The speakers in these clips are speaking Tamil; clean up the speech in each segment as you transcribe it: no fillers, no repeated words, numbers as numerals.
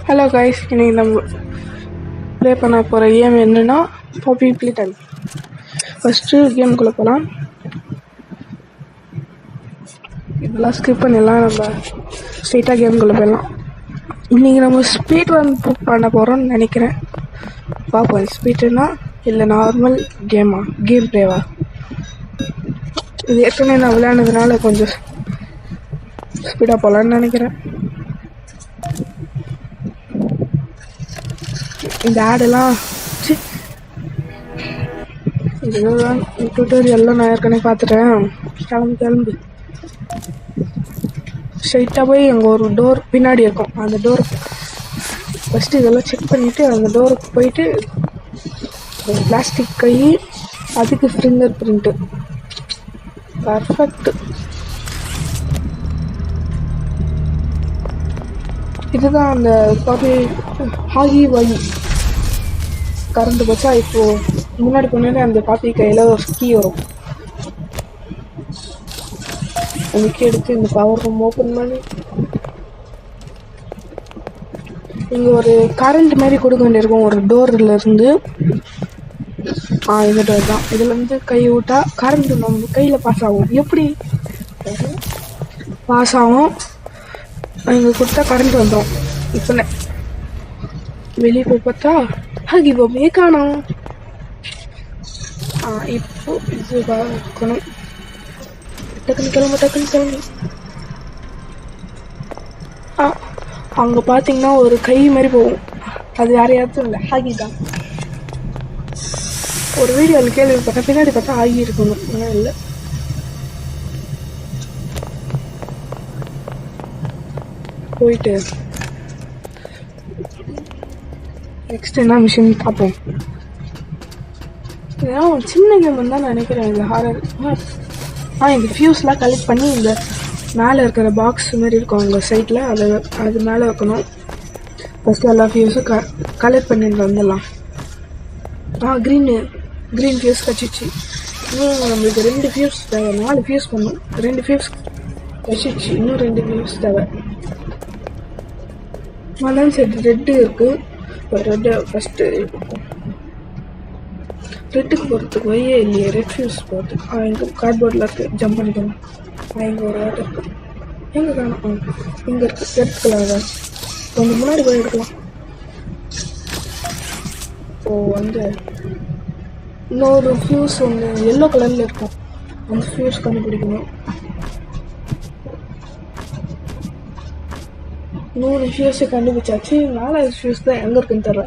ஹலோ கைஸ், இன்னைக்கு நம்ம ப்ளே பண்ண போகிற கேம் என்னன்னா பாப்பி ப்ளே டைம். ஃபஸ்ட்டு கேமுக்குள்ளே போகலாம். இதெல்லாம் ஸ்கிப் பண்ணிடலாம், நம்ம ஸ்ட்ரெயிட்டாக கேமுக்குள்ளே போயிடலாம். இன்றைக்கி நம்ம ஸ்பீட் ரன் பண்ண போகிறோம்னு நினைக்கிறேன். பார்ப்போம், ஸ்பீட்டுனா இல்லை நார்மல் கேம் ப்ளேவா. இது ஏற்கனவே நான் விளையாடுனதுனால கொஞ்சம் ஸ்பீடாக போகலான்னு நினைக்கிறேன். இந்த ஆடெல்லாம் இதுதான் டுட்டோரியல்லாம் நான் ஏற்கனவே பார்த்துட்டேன். கிளம்பு ஸ்ட்ரைட்டாக போய் அங்கே ஒரு டோர் பின்னாடி இருக்கும். அந்த டோர் ஃபஸ்ட்டு இதெல்லாம் செக் பண்ணிவிட்டு அந்த டோருக்கு போயிட்டு பிளாஸ்டிக் கை, அதுக்கு ஃபிங்கர் பிரிண்ட்டு. பர்ஃபெக்ட். இதுதான் அந்த பாப்பி ஹாகி வழி. கரண்ட் போச்சா இப்போது முன்னாடி போனோடனே அந்த பாப்பி கையில் ஒரு கீ வரும். அந்த கீ எடுத்து இந்த பவர் ரூம் ஓப்பன் பண்ணி இங்கே ஒரு கரண்ட் மாதிரி கொடுக்க வேண்டியிருக்கும் ஒரு டோரில் இருந்து. இந்த டோர் தான். இதில் வந்து கை விட்டா கரண்ட் நம்ம கையில் பாஸ் ஆகும். எப்படி பாஸ் ஆகும்? இங்கே கொடுத்தா கரண்ட் வந்துடும். இப்போ வெளியே போய் பார்த்தா ஹாகி பாபியே காணோம். இப்போ இது பார்க்கணும். டக்குன்னு கிளம்பு. அங்கே பார்த்தீங்கன்னா ஒரு கை மாதிரி போகும். அது வேற யாரும் இல்லை, ஹாகி தான். ஒரு வீடியோவில் கேள்விப்பட்டேன், பின்னாடி பார்த்தா ஹாகி இருக்கணும், ஆனால் இல்லை. போயிட்டு நெக்ஸ்ட் என்ன மிஷின் பார்ப்போம். இதெல்லாம் சின்ன கேம் தான் நினைக்கிறேன். இந்த ஹாரர் இந்த ஃபியூஸ்லாம் கலெக்ட் பண்ணி இந்த மேலே இருக்கிற பாக்ஸ் மாதிரி இருக்கும் அவங்க சைட்டில், அது மேலே வைக்கணும். ஃபஸ்ட்டு எல்லா ஃபியூஸும் கலெக்ட் பண்ணிட்டு வந்துடலாம். க்ரீன் ஃபியூஸ் கச்சிச்சு. இன்னும் நம்மளுக்கு 2 ஃபியூஸ் தேவை. 4 ஃபியூஸ் பண்ணும். 2 ஃபியூஸ் கச்சிச்சு. இன்னும் 2 ஃபியூஸ் தேவை. அதான் சரி, ரெட்டு இருக்குது. ரெட்டு ஃபஸ்ட்டு ரெட்டுக்கு போகிறதுக்கு வழியே இல்லையே. ரெட் ஃபியூஸ் போகிறதுக்கு எங்கே கார்ட்போர்டில் இருக்குது. ஜம்ப் பண்ணிக்கணும். இங்கே ஒரு வாட்டர் இருக்குது. எங்கே காணும்? இங்கே இருக்குது. ரெட் கலர் தான். கொஞ்சம் முன்னாடி போய் எடுக்கலாம். வந்து இன்னொரு ஃபியூஸ் ஒன்று எல்லோ கலரில் இருக்கும். அந்த ஃபியூஸ் கண்டுபிடிக்கணும். 3 ஃபியூஸை கண்டுபிடிச்சாச்சு. 4வது ஃபியூஸ் தான் எங்கே இருக்குன்னு தெரியல.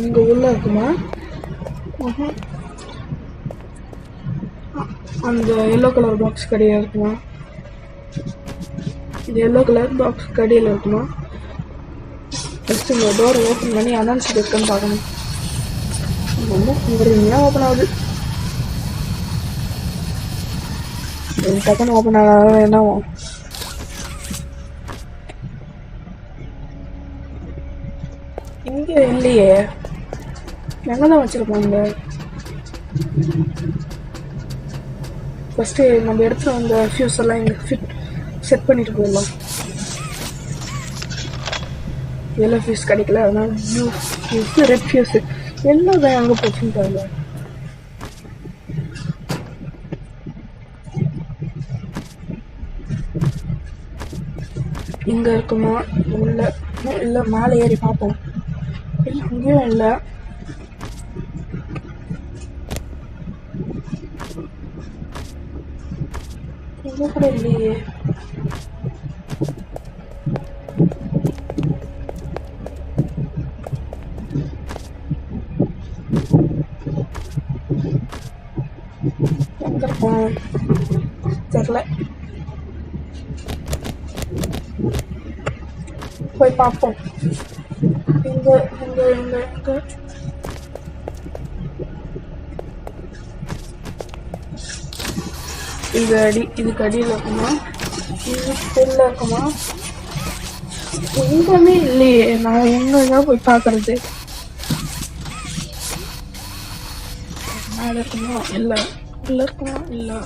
இங்கே உள்ளே இருக்குமா? அந்த எல்லோ கலர் பாக்ஸ் கடையில் இருக்குமா? இந்த எல்லோ கலர் பாக்ஸ் கடையில் இருக்குமா? ஃபஸ்ட்டு இந்த டோரை ஓப்பன் பண்ணி அனௌன்ஸ் இருக்குன்னு பார்க்கணும். ரொம்ப ஓப்பன் ஆகுது. டக்குன்னு ஓப்பன் ஆகாத என்னவோ. இங்கே இல்லையே. எங்கே தான் வச்சுருப்பாங்க? ஃபஸ்ட்டு நம்ம எடுத்துகிட்டு வந்த ஃபியூஸ் எல்லாம் இங்கே செட் பண்ணிட்டு போயிடலாம். எல்லோ ஃபியூஸ் கிடைக்கல, அதனால ப்ளூ ஃபியூஸு, ரெட் ஃபியூஸு எல்லாம் தான் எங்கே போச்சுன்னு தெரியல. இங்கே இருக்குமா? இல்லை மேலே ஏறி பார்ப்போம். இல்லை, இங்கேயும் இல்லை. இங்கே கூட இல்லையே. எங்கே இருக்கும் தெரியல. போய் பார்ப்போம். இங்கே இதுக்கு அடியில் இருக்குமா? இது தெரியல இருக்குமா? எங்கேயுமே இல்லையே. நான் எங்கே போய் பார்க்கறது? மேலே இருக்குமா? இல்லை. உள்ள இருக்குமா? இல்லை.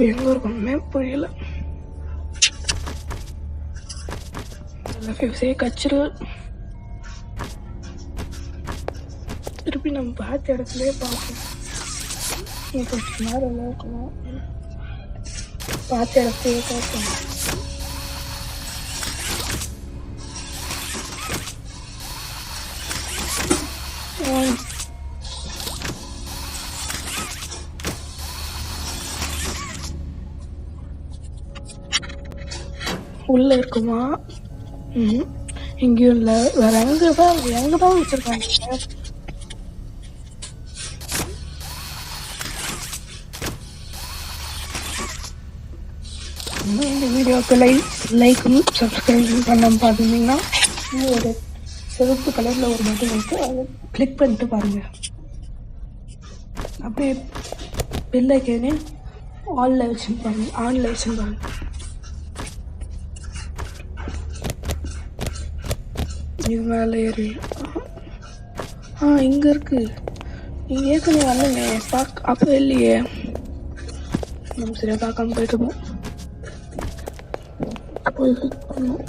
எங்க இருக்கணுமே புரியல. ஃபியூஸே கச்சிரு. திருப்பி நம்ம பார்த்த இடத்துலயே பார்ப்போம். கொஞ்சம் நேரம் இருக்கணும். பார்த்த இடத்துலயே பார்ப்போம். உள்ள இருக்குமா? எங்கேயும் இல்லை. வேற எங்கதான் வச்சிருக்காங்க? இந்த வீடியோக்கு லைக்கும் சப்ஸ்கிரைபும் பண்ணாமல் பார்த்துருந்தீங்கன்னா ஒரு சிவப்பு கலரில் ஒரு பட்டன் இருக்கு, அதை கிளிக் பண்ணிட்டு பாருங்க. அப்படியே பெல் ஐக்கனே ஆன்ல வச்சுருப்பாங்க. இது மேலே ஏறி இங்கே இருக்கு. இங்கே ஏற்கனவே வரலங்க. அப்போ இல்லையே, நம்ம சரியாக பார்க்காம போயிட்டுருப்போம். போய் ஃபிட் பண்ணோம்.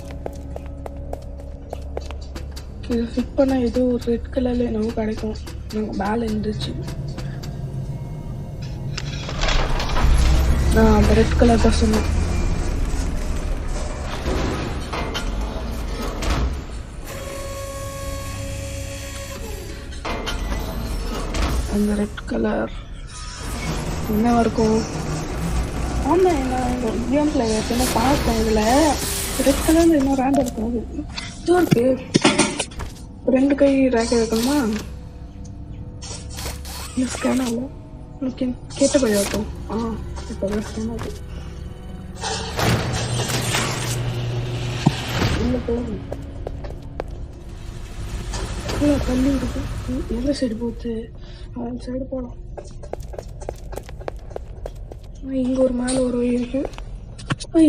இது ஃபிட் பண்ணால் ஏதோ ஒரு ரெட் கலரில் என்னவோ கிடைக்கும். நமக்கு மேலே இருந்துச்சு. நான் அந்த ரெட் கலர் தான் சொன்னேன். அந்த ரெட் கலர் என்ன இருக்கும்? ஆமாம், நான் கேம்ல என்ன பார்த்தேன். இதில் ரெட் கலரில் இன்னும் ரேண்ட் இருக்கும். இதுவும் இருக்கு. 2 கை ரேக் இருக்கணுமா? ஸ்கேன் ஆகல. ஓகே, கேட்ட போய் ஆகும். இப்போ தான் ஸ்கேன் ஆகும். இல்லை போகும். இல்லை தள்ளி இருக்கு. எந்த சைடு போகுது? அந்த சைடு போகலாம். இங்கே ஒரு மேலே ஒரு வழி இருக்கு.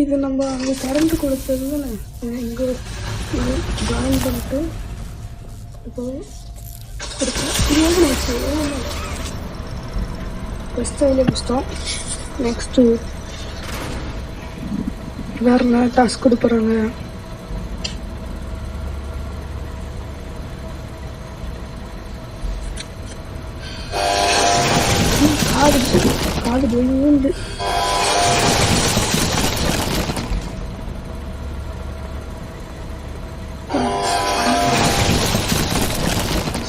இது நம்ம அங்கே கரண்ட் கொடுத்தது தானே. இங்கே இது ஜாயின் பண்ணிட்டு இப்போ கொடுத்தோம். ஃபஸ்ட்டு அதில் கஷ்டம். நெக்ஸ்ட்டு வேற என்ன டாஸ்க் கொடுக்குறாங்க? காடு போயிருந்து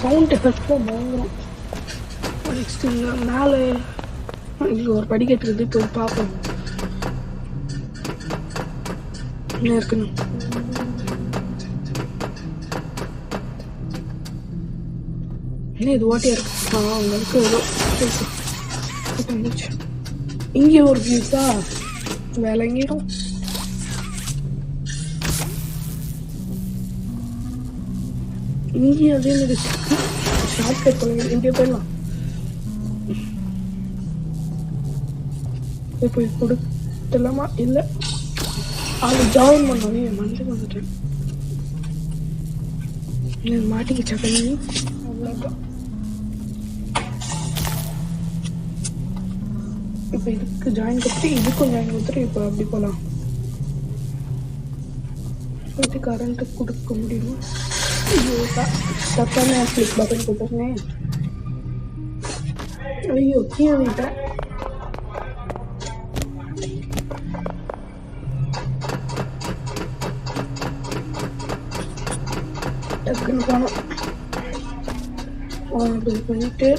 சவுண்ட் எஃபெக்ட்லாம் பயங்கரம். நெக்ஸ்ட் இங்கே மேலே இங்கே ஒரு படிக்கட்டு இருக்குது. இப்போ பார்ப்போம் என்ன இருக்குன்னு. என்ன இது ஓட்டியா இருக்கு? உங்களுக்கு ஏதோ வந்துச்சு. இங்கே ஒரு வியூஸா விளங்கிடும். இங்கேயும் அதே மாதிரி ஷார்ட் கட் பண்ணுங்க. இங்கே போயிடலாம். போய் கொடுத்துலாமா? இல்லை, அது ஜாயின் பண்ணோன்னே மஞ்சள் வந்துட்டேன். மாட்டிக்கிச்சா பண்ணி? அவ்வளோதான். இப்போ இதுக்கு ஜாயின் கொடுத்து இதுக்கும் ஜாயின் கொடுத்துட்டு இப்போ அப்படி போகலாம். இது கரண்ட்டு கொடுக்க முடியுமா? தப்பான கிளிக் பட்டன் கொடுத்துருந்தேன். ஐயோ, கீழே விட்டேன். டக்குன்னு போனோம். அப்படி பண்ணிட்டு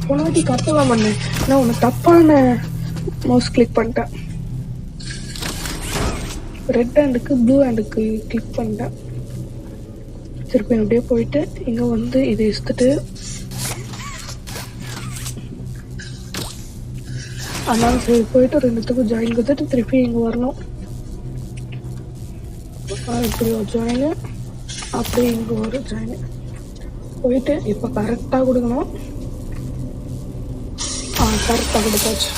போன வாட்டி கரெக்டாக பண்ணேன். நான் ஒன்று தப்பான மவுஸ் கிளிக் பண்ணிட்டேன். ரெட் ஹேண்டுக்கு ப்ளூ ஹேண்டுக்கு கிளிக் பண்ணிட்டேன். திருப்பி அப்படியே போயிட்டு இங்கே வந்து இதை எடுத்துட்டு அதனால சரி போயிட்டு 2த்துக்கும் ஜாயின் கொடுத்துட்டு திருப்பி இங்கே வரணும். இப்படி ஒரு ஜாயின், அப்படியே இங்கே ஒரு ஜாயின் போயிட்டு இப்போ கரெக்டாக கொடுக்கணும். கரெக்டாக கொடுத்தாச்சு.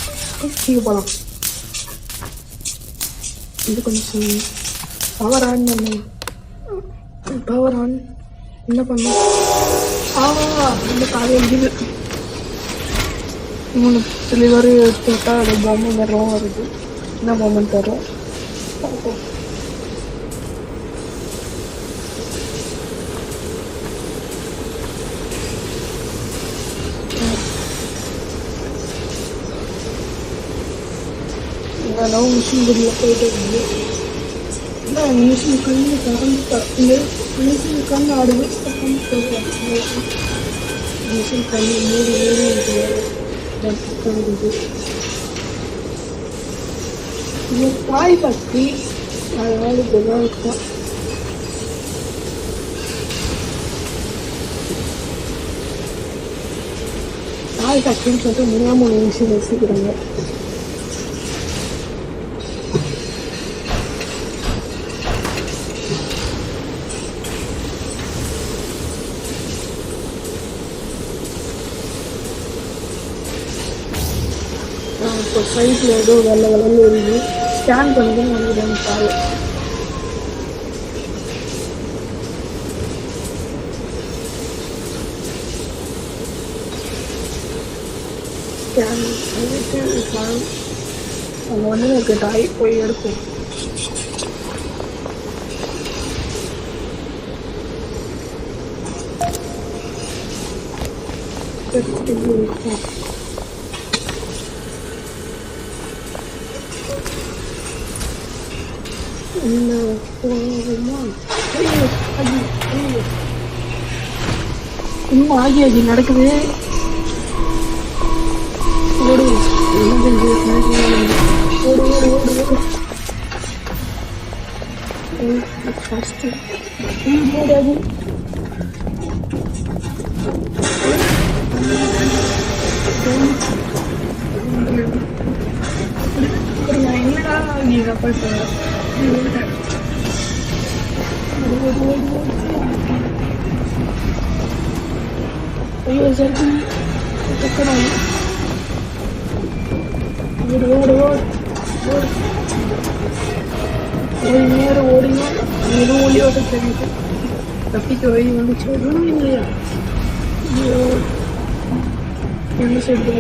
இங்கே போகலாம். இது கொஞ்சம் பவர் ஆன் பண்ணு. பவர் ஆன் என்ன பண்ண? இந்த காலையில் இது மூணு தெளிவாரி எடுத்துக்கிட்டா அது பொம்மை மாதிரிலாம் வருது. என்ன பொம்மைன்னு தரும். அதெல்லாம் மிஷின் குடியில் போயிட்டு இருக்குது. ஆனால் மிஷின் கண்ணு கறந்து மிஷின் கண்ணு ஆடுது. மிஷின் கண்ணு மூடி இருக்குது. இது காய் பற்றி அதனால இதெல்லாம் இருக்கும். காய் பற்றின்னு சொல்லிட்டு முடியாமல் ஒரு மிஷின் வச்சுக்கிறாங்க. இப்போ சைட்டில் ஏதோ வெள்ளை வெள்ளன்னு வருது. ஸ்கேன் பண்ணதுன்னு நினைக்கிறேன் காய். ஸ்கேன் பண்ணிட்டு அங்கே வந்து எனக்கு டாய் போய் எடுக்கும். இருக்கும். இன்னும் ஆகி நடக்குது. ஓடு ஃபஸ்ட்டு என்னடா நீ போயிட்டு ஐயோ சரி ஓடு ஓடு ஓடு ஓடு ஒரு நேரம் ஓடினா ஏதோ ஒளி ஓட்ட தெரியுது. தப்பிக்க வழி வந்துச்சு. ஒன்றும் இல்லையா? என்ன செய்யுது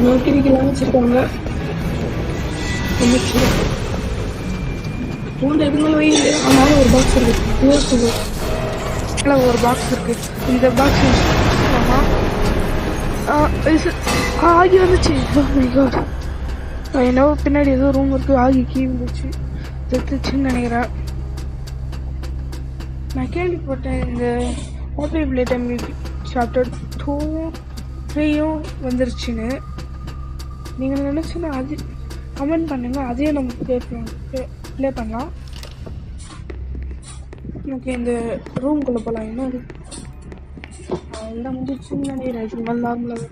நோக்கிரிக்கலாம் வச்சிருக்காங்க. பூண்டு எதுனாலும் வெயில். ஆனாலும் ஒரு பாக்ஸ் இருக்கு. ஒரு பாக்ஸ் இருக்கு. இந்த பாக்ஸ் ஆகி வந்துச்சு. என்னவோ பின்னாடி ஏதோ ரூம் இருக்கு. ஆகி கீ வந்துச்சு. செத்துச்சுன்னு நினைக்கிறேன். நான் கேள்விப்பட்டேன் இந்த ஹாப்பி பிளேட்டம் சாப்டர் 2, 3யும் வந்துருச்சுன்னு. நீங்கள் நினச்சுன்னா அது கமெண்ட் பண்ணுங்க. அதையே நம்ம ப்ளே பண்ணலாம். ஓகே, இந்த ரூம்குள்ளே போகலாம். என்ன எல்லாம் முடிச்சுன்னு நினைக்கிறேன். இது மாதிரி நார்மலாக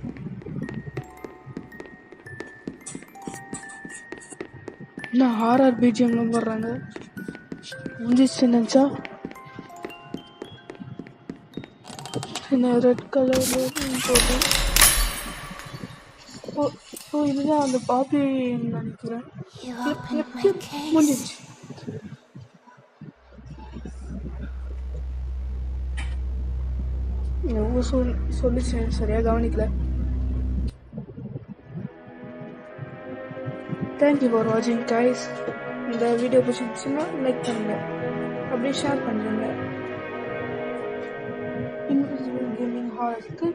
இன்னும் ஹாரர் பிஜிஎம்லாம் போடுறாங்க. முடிஞ்சிச்சு நினச்சா என்ன ரெட் கலர் போட்டு. இதுதான் அந்த பாப்பின்னு நினைக்கிறேன். முடிஞ்சிச்சு. சொல்லிச்சேன், சரியாக கவனிக்கல. தேங்க்யூ ஃபார் வாட்சிங் கைஸ். இந்த வீடியோ பிடிச்சிருந்துச்சுன்னா லைக் பண்ணுங்க, அப்படியே ஷேர் பண்ணுங்க. இன்விசிபிள் கேமிங் ஹாலுக்கு